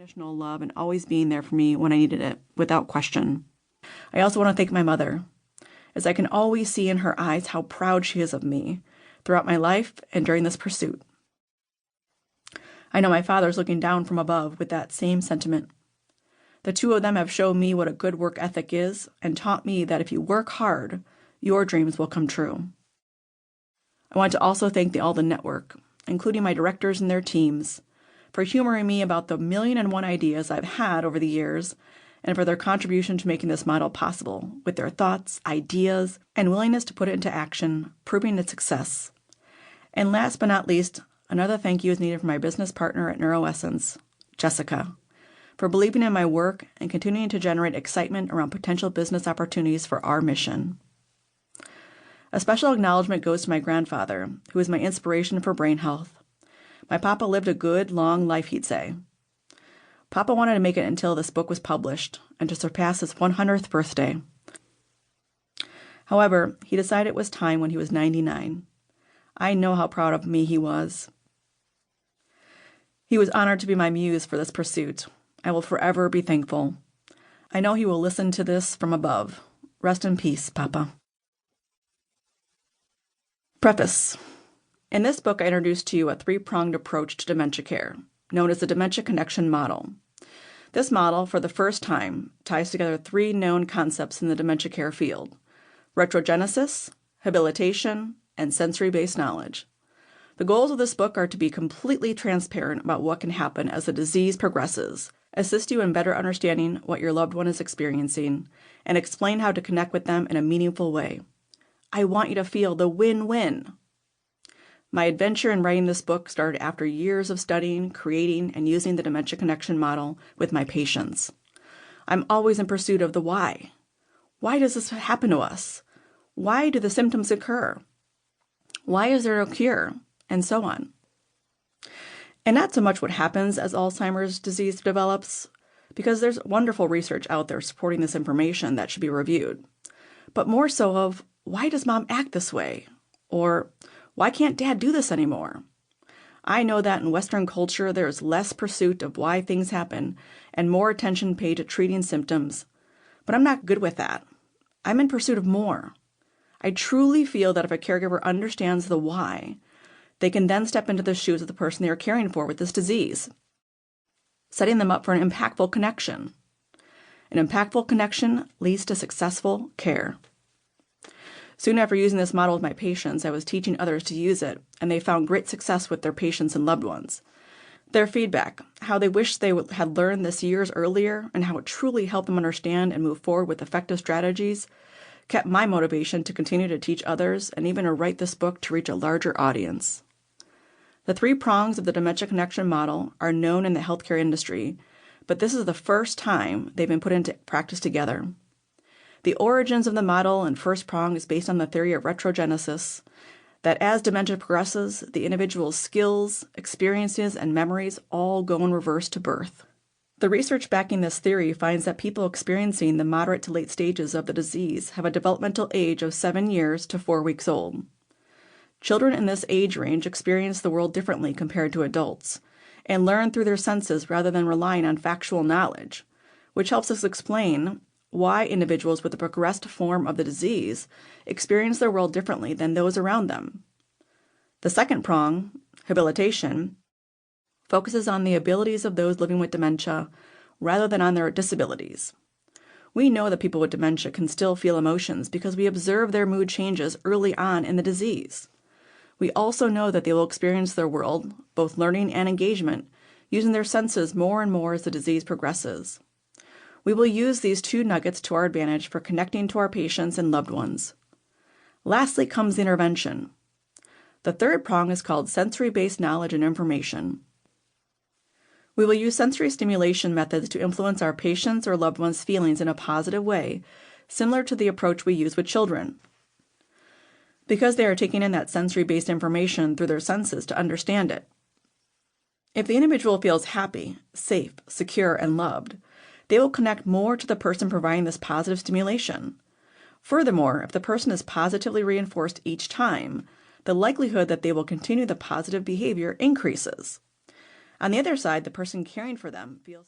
unconditional love and always being there for me when I needed it, without question. I also want to thank my mother, as I can always see in her eyes how proud she is of me throughout my life and during this pursuit. I know my father's looking down from above with that same sentiment. The two of them have shown me what a good work ethic is and taught me that if you work hard, your dreams will come true. I want to also thank the All the Network, including my directors and their teams, for humoring me about the 1,000,001 ideas I've had over the years, and for their contribution to making this model possible, with their thoughts, ideas, and willingness to put it into action, proving its success. And last but not least, another thank you is needed for my business partner at NeuroEssence, Jessica, for believing in my work and continuing to generate excitement around potential business opportunities for our mission. A special acknowledgement goes to my grandfather, who is my inspiration for brain health. My papa lived a good, long life, he'd say. Papa wanted to make it until this book was published and to surpass his 100th birthday. However, he decided it was time when he was 99. I know how proud of me he was. He was honored to be my muse for this pursuit. I will forever be thankful. I know he will listen to this from above. Rest in peace, Papa. Preface. In this book, I introduced to you a three-pronged approach to dementia care, known as the Dementia Connection Model. This model, for the first time, ties together three known concepts in the dementia care field: retrogenesis, habilitation, and sensory-based knowledge. The goals of this book are to be completely transparent about what can happen as the disease progresses, assist you in better understanding what your loved one is experiencing, and explain how to connect with them in a meaningful way. I want you to feel the win-win. My adventure in writing this book started after years of studying, creating, and using the Dementia Connection Model with my patients. I'm always in pursuit of the why. Why does this happen to us? Why do the symptoms occur? Why is there no cure? And so on. And not so much what happens as Alzheimer's disease develops, because there's wonderful research out there supporting this information that should be reviewed, but more so of why does mom act this way? Or why can't dad do this anymore? I know that in Western culture, there is less pursuit of why things happen and more attention paid to treating symptoms, but I'm not good with that. I'm in pursuit of more. I truly feel that if a caregiver understands the why, they can then step into the shoes of the person they are caring for with this disease, setting them up for an impactful connection. An impactful connection leads to successful care. Soon after using this model with my patients, I was teaching others to use it, and they found great success with their patients and loved ones. Their feedback, how they wish they had learned this years earlier, and how it truly helped them understand and move forward with effective strategies, kept my motivation to continue to teach others and even to write this book to reach a larger audience. The three prongs of the Dementia Connection Model are known in the healthcare industry, but this is the first time they've been put into practice together. The origins of the model and first prong is based on the theory of retrogenesis, that as dementia progresses, the individual's skills, experiences, and memories all go in reverse to birth. The research backing this theory finds that people experiencing the moderate to late stages of the disease have a developmental age of 7 years to 4 weeks old. Children in this age range experience the world differently compared to adults, and learn through their senses rather than relying on factual knowledge, which helps us explain why individuals with the progressed form of the disease experience their world differently than those around them. The second prong, habilitation, focuses on the abilities of those living with dementia rather than on their disabilities. We know that people with dementia can still feel emotions because we observe their mood changes early on in the disease. We also know that they will experience their world, both learning and engagement, using their senses more and more as the disease progresses. We will use these two nuggets to our advantage for connecting to our patients and loved ones. Lastly comes the intervention. The third prong is called sensory-based knowledge and information. We will use sensory stimulation methods to influence our patients' or loved ones' feelings in a positive way, similar to the approach we use with children. Because they are taking in that sensory-based information through their senses to understand it. If the individual feels happy, safe, secure, and loved, they will connect more to the person providing this positive stimulation. Furthermore, if the person is positively reinforced each time, the likelihood that they will continue the positive behavior increases. On the other side, the person caring for them feels